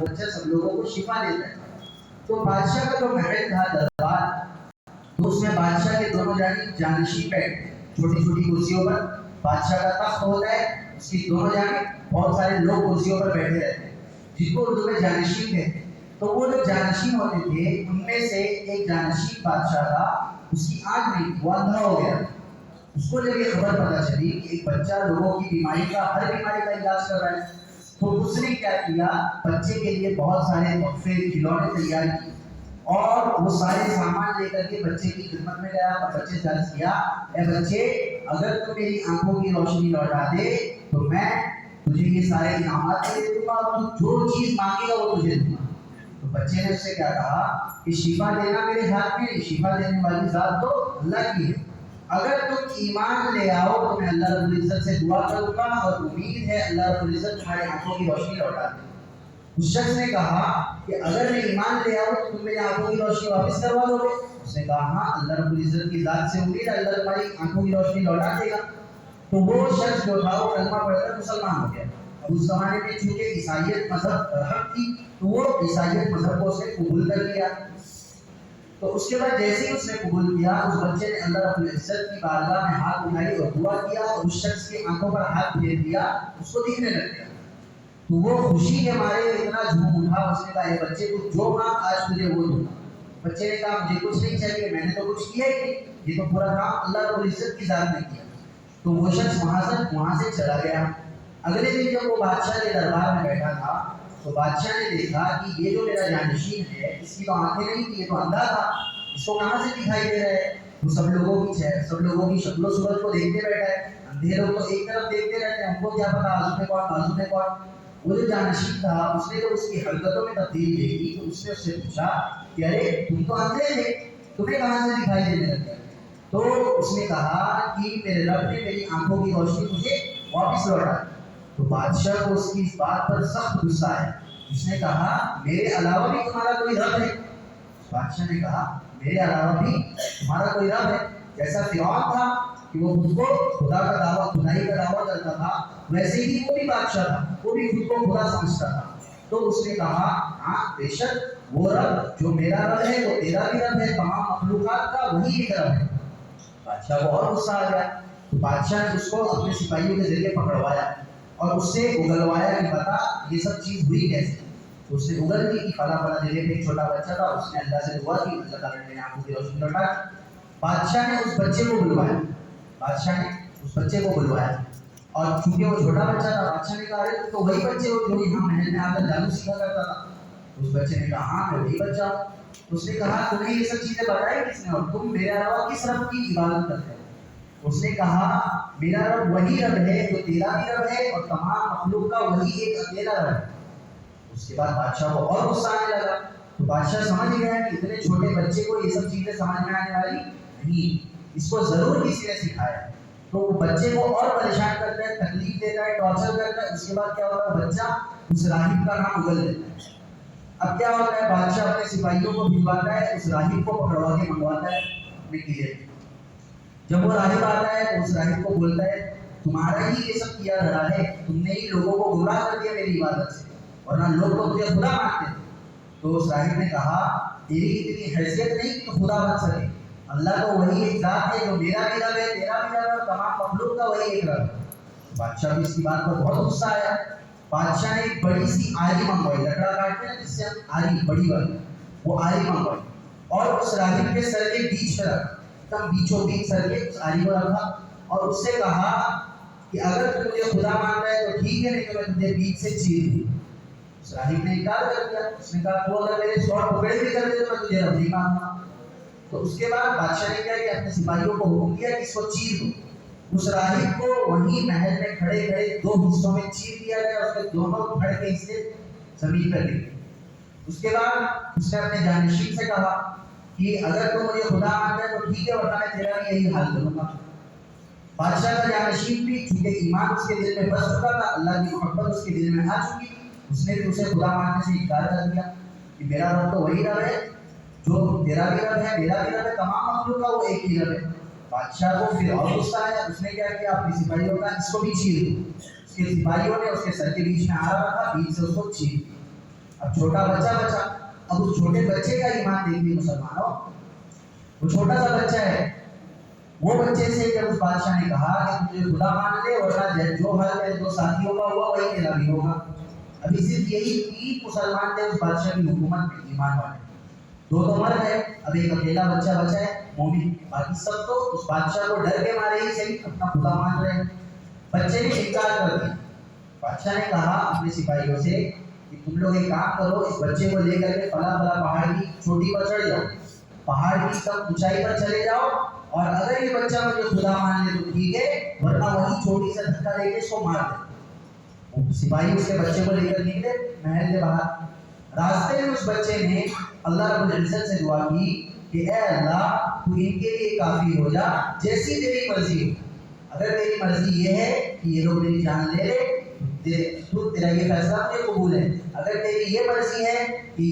وہ بچہ سب لوگوں کو شفا دیتا ہے. تو بادشاہ کا جو محل تھا دربار، تو اس میں بادشاہ کے دونوں جانب جانشین بیٹھے چھوٹی چھوٹی کرسیوں پر. بادشاہ کا تخت ہوتا ہے، اس کی دونوں جانب بہت سارے لوگ کرسیوں پر بیٹھے رہتے ہیں جن کو اردو میں جانشین کہتے ہیں. تو وہ جو جانشین ہوتے تھے ان میں سے ایک جانشین بادشاہ تھا، اس کی آنکھ نہیں، وہ اندھا ہو گیا. اس کو جب یہ خبر پتہ چلی کہ ایک بچہ لوگوں کی بیماری کا ہر بیماری کا علاج کر رہا ہے، تو اس نے کیا کیا، بچے کے لیے بہت سارے تحفے کھلونے تیار کیے اور وہ سارے سامان لے کر کے بچے کی خدمت میں گیا اور بچے سے عرض کیا، اے بچے اگر تو میری آنکھوں کی روشنی لوٹا دے تو میں تجھے یہ سارے انعامات دے دوں گا اور تو جو چیز مانگے گا وہ تجھے دوں گا. تو بچے نے اس سے کیا کہا کہ شفا دینا میرے ہاتھ میں، شفا دینے والی ذات تو اللہ کی ہے. اگر تم ایمان لے آؤ تو میں اللہ رب العزت سے دعا کروں گا اور امید ہے اللہ رب العزت تمہارے آنکھوں کی روشنی لوٹا دے. اس شخص نے کہا کہ اگر میں ایمان لے آؤں تو تم میری آنکھوں کی روشنی واپس کروا دو گے؟ اس نے کہا ہاں، اللہ رب العزت کی ذات سے امید ہے اللہ تمہاری آنکھوں کی روشنی لوٹا دے گا. تو وہ شخص جو تھا وہ کلمہ پڑھ کر مسلمان ہو گیا. اب اس زمانے میں چونکہ عیسائیت مذہب حق تھی تو وہ عیسائیت مذہب کو اس نے قبول کر لیا. تو اس کے بعد جیسے ہی اس نے قبول کیا، اس بچے نے اللہ رب العزت کی بارگاہ میں ہاتھ اٹھائی اور دعا کیا اور اس شخص کی آنکھوں پر ہاتھ پھیر دیا، اس کو دیکھنے لگ گیا. تو وہ خوشی کے مارے اتنا جھوم اٹھا، اس نے کہا اے بچے تو جو مانگ آج تجھے وہ دوں گا. بچے نے کہا مجھے کچھ نہیں چاہیے، میں نے تو کچھ کیا ہی نہیں، یہ تو پورا کام اللہ رب العزت کی ذات نے کیا. تو وہ شخص وہاں سے چلا گیا. اگلے دن جب وہ بادشاہ کے دربار میں بیٹھا تھا تو بادشاہ نے دیکھا کہ یہ جو میرا جانشین ہے اس کی تو آنکھیں نہیں تھی، یہ تو اندھا تھا، اس کو کہاں سے دکھائی دے رہا ہے؟ وہ سب لوگوں کی شکل و صورت کو دیکھتے بیٹھا ہے. اندھے لوگ تو ایک طرف دیکھتے رہتے ہیں، ان کو کیا پتا آزو میں کون بازو میں کون. وہ جو جانشین تھا اس نے جب اس کی حرکتوں میں تبدیلی دیکھی تو اس نے اس سے پوچھا کہ ارے تم تو اندھے تھے، تمہیں کہاں سے دکھائی دینے لگ گیا؟ تو اس نے کہا کہ میرے رب نے میری آنکھوں کی روشنی مجھے واپس لوٹا. تو بادشاہ کو اس کی اس بات پر سخت غصہ ہے. اس نے کہا میرے علاوہ بھی تمہارا کوئی رب ہے؟ بادشاہ نے کہا میرے علاوہ بھی تمہارا کوئی رب ہے؟ جیسا فرعون تھا کہ وہ خود کو خدا کا دعویٰ، خدائی کا دعویٰ کرتا تھا، ویسے ہی وہ بھی بادشاہ تھا، وہ بھی خود کو خدا سمجھتا تھا. تو اس نے کہا ہاں بے شک وہ رب جو میرا رب ہے وہ تیرا بھی رب ہے، تمام مخلوقات کا وہی ایک رب ہے. بادشاہ کو اور غصہ آ گیا. تو بادشاہ نے اس کو اپنے سپاہیوں کے ذریعے پکڑوایا اور اس سے اگلوایا کہ بتا یہ سب چیز ہوئی کیسے. تو اس نے اگل دی کہ فلاں جگہ پہ ایک چھوٹا بچہ تھا، اس نے اللہ سے دعا کی، اللہ تعالیٰ نے میری آنکھوں کی روشنی لوٹا. بادشاہ نے اس بچے کو بلوایا، اور چونکہ وہ چھوٹا بچہ تھا بادشاہ نے کہا ارے تو وہی بچے ہو جو یہاں محل میں آ کر جادو سیکھا کرتا تھا. اس بچے نے کہا ہاں میں وہی بچہ ہوں. اس نے کہا تمہیں یہ سب چیزیں بتائی کس نے اور تم میرے علاوہ کس رب کی عبادت کرتے ہو؟ اس نے کہا میرا رب وہی رب ہے جو تیرا بھی رب ہے اور تمام مخلوق کا وہی ایک اکیلا رب ہے. اس کے بعد بادشاہ کو اور غصہ آنے لگا. تو بادشاہ سمجھ گیا کہ اتنے چھوٹے بچے کو یہ سب چیزیں سمجھ میں آنے والی نہیں، اس کو ضرور کسی نے سکھایا. تو وہ بچے کو اور پریشان کرتا ہے، تکلیف دیتا ہے، ٹارچر کرتا ہے. اس کے بعد کیا ہوتا ہے، بچہ اس راہب کا نام اگل دیتا ہے. اب کیا ہوتا ہے، بادشاہ اپنے سپاہیوں کو بھجواتا ہے، اس راہب کو پکڑوا کے منگواتا ہے اپنے قلعے. جب وہ راہب آتا ہے تو اس راہب کو بولتا ہے تمہارا ہی یہ سب کیا دھرا ہے، تم نے ہی لوگوں کو گمراہ کر دیا میری عبادت سے، ورنہ لوگ تو مجھے خدا مانتے تھے. تو اس راہب نے کہا تیری اتنی حیثیت نہیں کہ خدا بن سکے. اللہ تو وہی ایک ذات ہے جو میرا بھی رب ہے، تیرا بھی رب ہے اور تمام مخلوق کا وہی ایک رب ہے. بادشاہ بھی اس کی بات پر بہت غصہ آیا. بادشاہ نے ایک بڑی سی آری منگوائی، لکڑا کاٹتے ہیں جس سے آری بڑی والی، وہ آری منگوائی اور اس راہب کے سر کے بیچ پہ رکھا، تب بیچوں بیچ سر کے اس آری کو رکھا اور اس سے کہا کہ اگر تو مجھے خدا مانتا ہے تو ٹھیک ہے، نہیں تو میں تجھے بیچ سے چیر دوں. اس راہب نے انکار کر دیا. اس نے کہا تو اگر میرے 100 ٹکڑے بھی کر دے تو میں تجھے رب نہیں مانوں گا. تو اس کے بعد بادشاہ نے کیا کہ اپنے سپاہیوں کو حکم دیا کہ اس کو چیر دو. اس راہب کو وہیں محل میں کھڑے کھڑے 2 حصوں میں چیر دیا گیا، اس کے دونوں پھڑ کے حصے زمین پر گر گئے. اس کے بعد اس نے اپنے جانشین سے کہا کہ اگر تو مجھے خدا مانتا ہے تو ٹھیک ہے ورنہ میں تیرا بھی یہی حال کروں گا. بادشاہ کا جانشین بھی چونکہ ایمان اس کے دل میں بس چکا تھا، اللہ کی محبت اس کے دل میں آ چکی، اس نے بھی اسے خدا ماننے سے انکار کر دیا کہ میرا رب تو وہی رب ہے جو تیرا بھی رب ہے، میرا بھی رب ہے، تمام مخلوق کا وہ ایک ہی رب ہے. بادشاہ کو پھر اور غصہ آیا. اس نے کیا کیا، اپنی سپاہیوں کا اس کو بھی چیر دو. اس کے سپاہیوں نے اس کے سر کے بیچ میں آرا رکھا، بیچ سے اس کو چیر دیا. اب چھوٹا بچہ بچا، اب اس چھوٹے بچے کا ایمان دیکھیے مسلمانوں، وہ چھوٹا سا بچہ ہے، وہ بچے سے جب اس بادشاہ نے کہا کہ مجھے خدا مان لے ورنہ جو حال ہے جو ساتھیوں کا ہوا وہی تیرا بھی ہوگا۔ ابھی صرف یہی 3 مسلمان تھے اس بادشاہ کی حکومت میں ایمان والے، 2 تو مر گئے، اب ایک اکیلا بچہ بچا ہے مومن، باقی سب تو اس بادشاہ کو ڈر کے مارے ہی صحیح اپنا خدا مان رہے ہیں۔ بچے نے انکار کر دیا، بادشاہ نے کہا اپنے سپاہیوں سے کہ تم لوگ ایک کام کرو، اس بچے کو لے کر کے فلاں فلاں پہاڑ کی چوٹی پر چڑھ جاؤ، پہاڑ کی سب اونچائی پر چلے جاؤ، اور اگر یہ بچہ مجھے خدا مان لے تو ٹھیک ہے، ورنہ وہی چھوٹی سے دھکا دے کے اس کو مار دے۔ سپاہی اس کے بچے کو لے کر نکلے محل کے باہر، راستے میں اس بچے نے اللہ رب العزت سے دعا کی کہ اے اللہ تو ان کے لیے کافی ہو جا، جیسی تیری مرضی ہو، اگر تیری مرضی یہ ہے کہ یہ لوگ میری جان لے لے تو تیرا یہ فیصلہ مجھے قبول ہے، اگر تیری یہ مرضی ہے کہ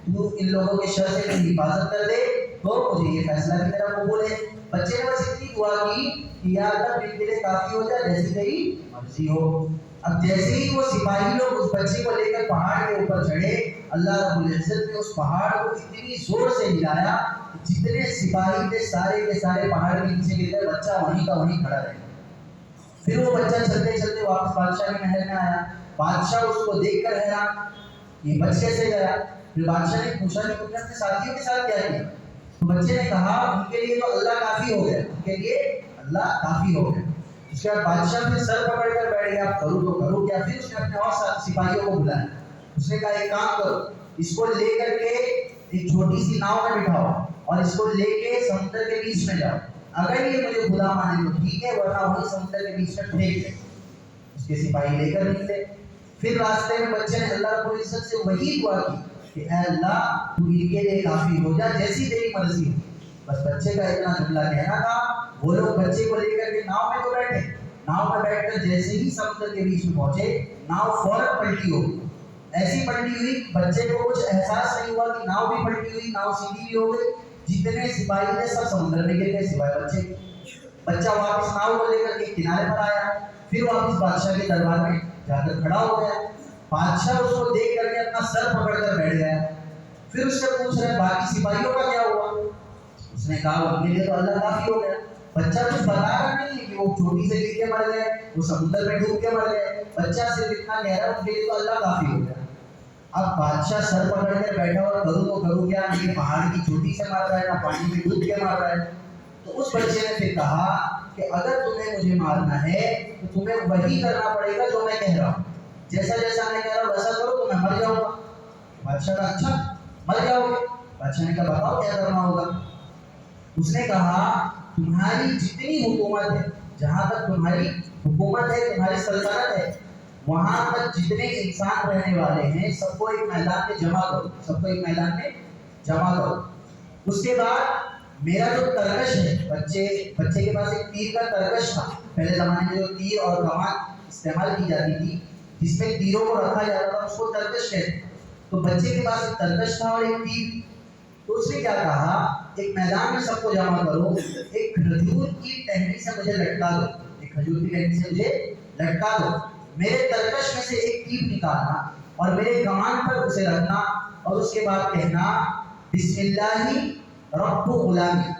تو ان لوگوں کے شر سے میری حفاظت کر دے تو مجھے یہ فیصلہ بھی میرا قبول ہے۔ بچے نے بس اتنی دعا کی کہ یا اللہ میرے لیے کافی ہو جائے، جیسی تیری مرضی ہو۔ اب جیسے ہی وہ سپاہی لوگ اس بچے کو لے کر پہاڑ کے اوپر چڑھے، اللہ رب العزت نے اس پہاڑ کو اتنی زور سے ہلایا کہ جتنے سپاہی تھے سارے کے سارے پہاڑ کے نیچے گر گئے، بچہ وہیں کا وہیں کھڑا رہ گیا۔ پھر وہ بچہ چلتے چلتے واپس بادشاہ کے محل میں آیا، بادشاہ اس کو دیکھ کر حیران، یہ بچ کیسے گیا؟ پھر بادشاہ نے پوچھا کہ تم نے اپنے ساتھیوں کے ساتھ کیا کیا؟ تو بچے نے کہا ان کے لیے تو اللہ کافی ہو گیا، ان کے لیے اللہ کافی ہو گیا۔ اس کے بعد بادشاہ پھر سر پکڑ کر بیٹھ گیا، کروں تو کروں کیا؟ پھر اس نے اپنے اور سپاہیوں کو بلایا، اس نے کہا ایک کام کرو، اس کو لے کر کے ایک چھوٹی سی ناؤ میں بٹھاؤ اور اس کو لے کے سمندر کے بیچ میں جاؤ، اگر یہ مجھے خدا مانے تو ٹھیک ہے، ورنہ وہی سمندر کے بیچ میں پھینک دے۔ اس کے سپاہی لے کر نکلے، پھر راستے میں بچے نے اللہ رب العزت سے وہی دعا کی کہ اے اللہ تو ان کے لیے کافی ہو جا، جیسی تیری مرضی ہو۔ بس بچے کا اتنا جملہ کہنا تھا، وہ لوگ بچے کو لے کر کے ناؤ میں تو بیٹھے، ناؤ میں بیٹھ کر جیسے ہی سمندر کے بیچ میں پہنچے، ناؤ فوراً پلٹی ہو گئی، ایسی پلٹی ہوئی بچے کو کچھ احساس نہیں ہوا کہ ناؤ بھی پلٹی ہوئی، ناؤ سیدھی بھی ہو گئی، جتنے سپاہی تھے سب سمندر میں گر گئے سوائے بچے۔ بچہ واپس ناؤ کو لے کر کے کنارے پر آیا، پھر واپس بادشاہ کے دربار میں جا کر کھڑا ہو گیا۔ بادشاہ اس کو دیکھ کر کے اپنا سر پکڑ کر بیٹھ گیا، پھر اس سے پوچھ رہے باقی سپاہیوں کا کیا ہوا؟ اس نے کہا ان کے لیے تو اللہ کافی ہو گیا۔ بچہ کچھ بتا رہا نہیں ہے کہ وہ چوٹی سے گر کے مر گئے، وہ سمندر میں ڈوب کے مر گئے، بچہ صرف اتنا کہہ رہا ہے ان کے لیے تو اللہ کافی ہو گیا۔ اب بادشاہ سر پکڑ کر بیٹھا اور کروں تو کروں کیا، یہ پہاڑ کی چوٹی سے مار رہا ہے نہ پانی میں ڈوب کے مار رہا ہے۔ تو اس بچے نے پھر کہا کہ اگر تمہیں مجھے مارنا ہے تو تمہیں وہی کرنا پڑے گا جو میں کہہ رہا ہوں، جیسا جیسا میں کہہ رہا ہوں ویسا کرو تو میں مر جاؤں گا۔ بادشاہ کا اچھا مر جاؤ گے؟ بادشاہ نے کہا بتاؤ کیا کرنا ہوگا؟ اس نے کہا تمہاری جتنی حکومت ہے، جہاں تک تمہاری حکومت ہے، تمہاری سلطنت ہے، وہاں تک جتنے انسان رہنے والے ہیں سب کو ایک میدان میں جمع کرو، سب کو ایک میدان میں جمع کرو۔ اس کے بعد میرا جو ترکش ہے، بچے کے پاس ایک تیر کا ترکش تھا، پہلے زمانے میں جو تیر اور کمان استعمال کی جاتی تھی جس میں تیروں کو رکھا جاتا تھا اس کو ترکش کہتے ہیں۔ تو بچے کے پاس ایک ترکش تھا اور ایک تیر، تو اس نے کیا کہا ایک میدان میں سب کو جمع کرو، ایک کھجور کی ٹہنی سے مجھے لٹکا دو، ایک کھجور کی ٹہنی سے مجھے لٹکا دو، میرے ترکش میں سے ایک تیر نکالنا اور میرے کمان پر اسے رکھنا اور اس کے بعد کہنا بسم اللہ رب غلامی،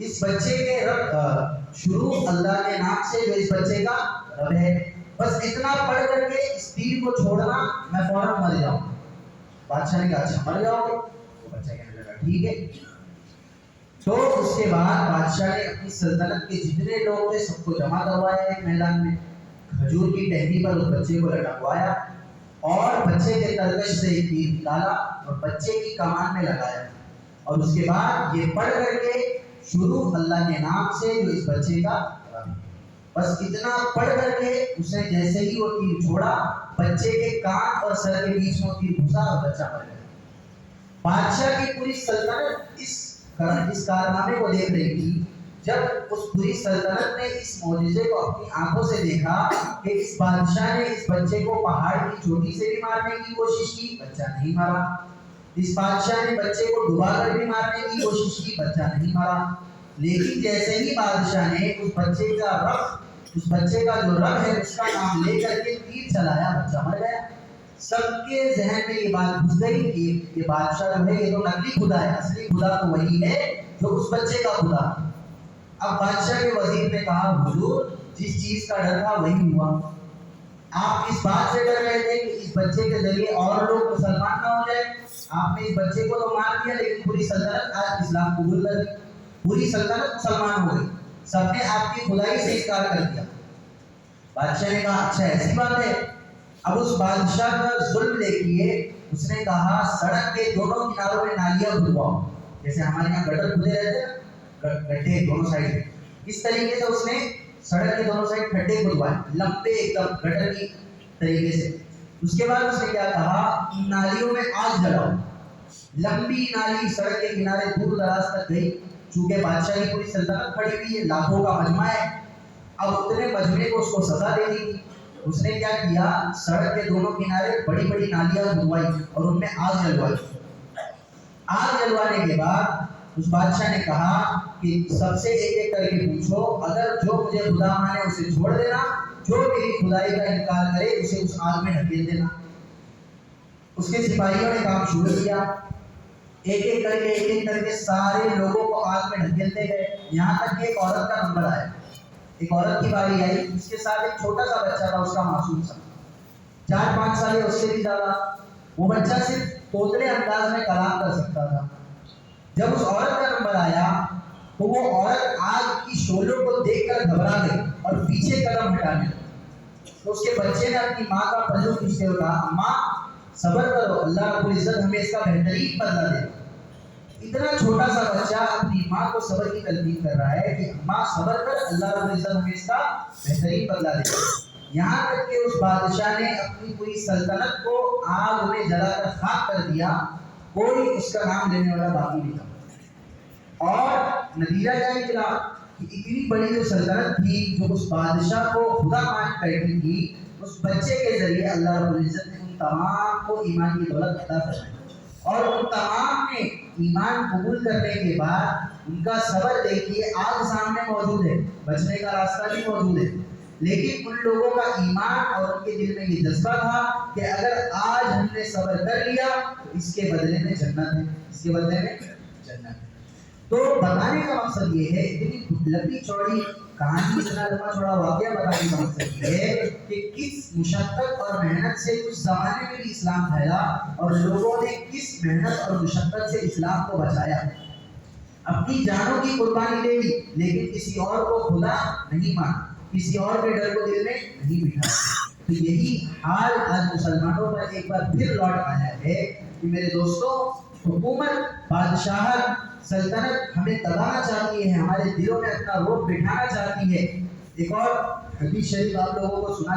اس بچے کے رب شروع اللہ کے نام سے جو اس بچے کا رب ہے، بس اتنا پڑھ کر کے اس تیر کو چھوڑنا، میں فوراً مر جاؤں۔ بادشاہ نے کہا اچھا مر جاؤ گے؟ تو بچہ کہنے لگا ٹھیک ہے۔ تو اس کے بعد بادشاہ نے اپنی سلطنت کے جتنے لوگ تھے سب کو جمع کروایا ایک میدان میں، کھجور کی ٹہنی پر اس بچے کو لٹکوایا اور بچے کے ترکش سے ایک تیر نکالا اور بچے کی کمان میں لگایا، اور اس کے بعد یہ پڑھ کر کے شروع اللہ کے نام سے جو اس بچے کا رب ہے، بس اتنا پڑھ کر کے اس نے جیسے ہی وہ تیر چھوڑا بچے کے کان اور سر کے بیچ میں وہ تیر گھسا اور بچہ مر گیا۔ بادشاہ کی پوری سلطنت اس کارنامے کو دیکھ رہی تھی۔ جب اس پوری سلطنت نے اس معجزے کو اپنی آنکھوں سے دیکھا کہ اس بادشاہ نے اس بچے کو پہاڑ کی چوٹی سے بھی مارنے کی کوشش کی، بچہ نہیں مارا، اس بادشاہ نے بچے کو ڈبا کر بھی مارنے کی کوشش کی، بچہ نہیں مارا، لیکن جیسے ہی بادشاہ نے اس بچے کا جو رب ہے اس کا نام لے کر کے تیر چلایا، بچہ مر گیا۔ سب کے ذہن میں یہ بات گھس گئی کہ یہ بادشاہ جو ہے یہ تو نقلی خدا ہے، اصلی خدا تو وہی ہے جو اس بچے کا خدا ہے۔ اب بادشاہ کے وزیر نے کہا حضور جس چیز کا ڈر تھا وہی ہوا، آپ اس بات سے ڈر رہے تھے کہ اس بچے کے ذریعے اور لوگ مسلمان نہ ہو جائے، آپ نے اس بچے کو تو مار دیا لیکن پوری سلطنت آج اسلام قبول کر لی، پوری سلطنت مسلمان ہو گئی، سب نے آپ کی خدائی سے انکار کر دیا۔ بادشاہ نے کہا اچھا ایسی بات ہے۔ اب اس بادشاہ کا ظلم دیکھیے، اس نے کہا سڑک کے دونوں کناروں میں نالیاں کھدواؤ، جیسے ہمارے یہاں گٹر کھدے رہتے ہیں گڈھے دونوں سائڈ، اس طریقے سے اس نے سڑک کے دونوں سائڈ کھڈے کھدوائے لمبے ایک دم گٹر کی طریقے سے۔ اس کے بعد اس نے کیا کہا ان نالیوں میں آگ جلاؤ، لمبی نالی سڑک کے کنارے دور دراز تک گئی، چونکہ بادشاہ کی پوری سلطنت کھڑی ہوئی ہے، لاکھوں کا مجمع ہے، اب اتنے مجمع کو اس کو سزا دے دی۔ اس نے کیا کیا سڑک کے دونوں کنارے بڑی بڑی نالیاں کھدوائی اور ان میں آگ جلوائی۔ آگ جلوانے کے بعد اس بادشاہ نے کہا کہ سب سے ایک ایک کر کے پوچھو، اگر جو مجھے خدا مانے اسے چھوڑ دینا، جو میری خدائی کا انکار کرے اسے اس آگ میں ڈھکیل دینا۔ اس کے سپاہیوں نے کام شروع کیا، ایک ایک کر کے سارے لوگوں کو آگ میں ڈھکیلتے گئے، یہاں تک کہ ایک عورت کا نمبر آیا، ایک عورت کی باری آئی، اس کے ساتھ ایک چھوٹا سا بچہ تھا، اس کا معصوم سا 4-5 سال یا اس سے بھی زیادہ، وہ بچہ صرف طوطے انداز میں کلام کر سکتا تھا۔ جب اس عورت کا نمبر آیا تو وہ عورت آگ کی شعلوں کو دیکھ کر گھبرا گئی اور پیچھے قدم ہٹانے لگی۔ تو اس کے بچے نے اپنی ماں کا پلو کھینچتے ہوئے کہا اماں صبر کرو، اللہ رب العزت ہمیں اس کا بہترین بدلہ دے گا۔ اتنا چھوٹا سا بچہ اپنی ماں کو صبر کی تلقین کر رہا ہے کہ ماں صبر کر، اللہ رب العزت ہمیں اس کا بہترین بدلہ دے گا۔ یہاں تک کہ اس بادشاہ نے اپنی پوری سلطنت کو آگ میں جلا کر خاک کر دیا، کوئی اس کا نام لینے والا باقی نہیں تھا۔ اور نتیجہ کیا نکلا کہ اتنی بڑی جو سلطنت تھی جو اس بادشاہ کو خدا مان بیٹھی تھی، اس بچے کے ذریعے اللہ رب العزت نے ان تمام کو ایمان کی دولت عطا فرمائی، اور ان تمام نے ایمان قبول کرنے کے بعد ان کا صبر دیکھیے، آگ سامنے موجود ہے، بچنے کا راستہ بھی موجود ہے، لیکن ان لوگوں کا ایمان اور ان کے دل میں یہ جذبہ تھا کہ اگر آج ہم نے صبر کر لیا تو اس کے بدلے میں جنت ہے، اس کے بدلے میں جنت ہے۔ تو بتانے کا مقصد یہ ہے، اتنی لمبی چوڑی کہانی، اتنا لمبا چوڑا واقعہ بتانے کا مقصد یہ ہے کہ کس مشقت اور محنت سے اس زمانے میں بھی اسلام پھیلا اور لوگوں نے کس محنت اور مشقت سے اسلام کو بچایا، اپنی جانوں کی قربانی دے دی لیکن کسی اور کو خدا نہیں مانا، کسی اور کے ڈر کو دل میں نہیں بٹھا۔ تو یہی حال آج مسلمانوں پر ایک بار پھر لوٹ آیا ہے کہ میرے دوستوں، حکومت، بادشاہت، سلطنت ہمیں دبانا چاہتی ہے، ہمارے دلوں میں اپنا روپ بٹھانا چاہتی ہے۔ ایک اور حدیث شریف آپ لوگوں کو سنا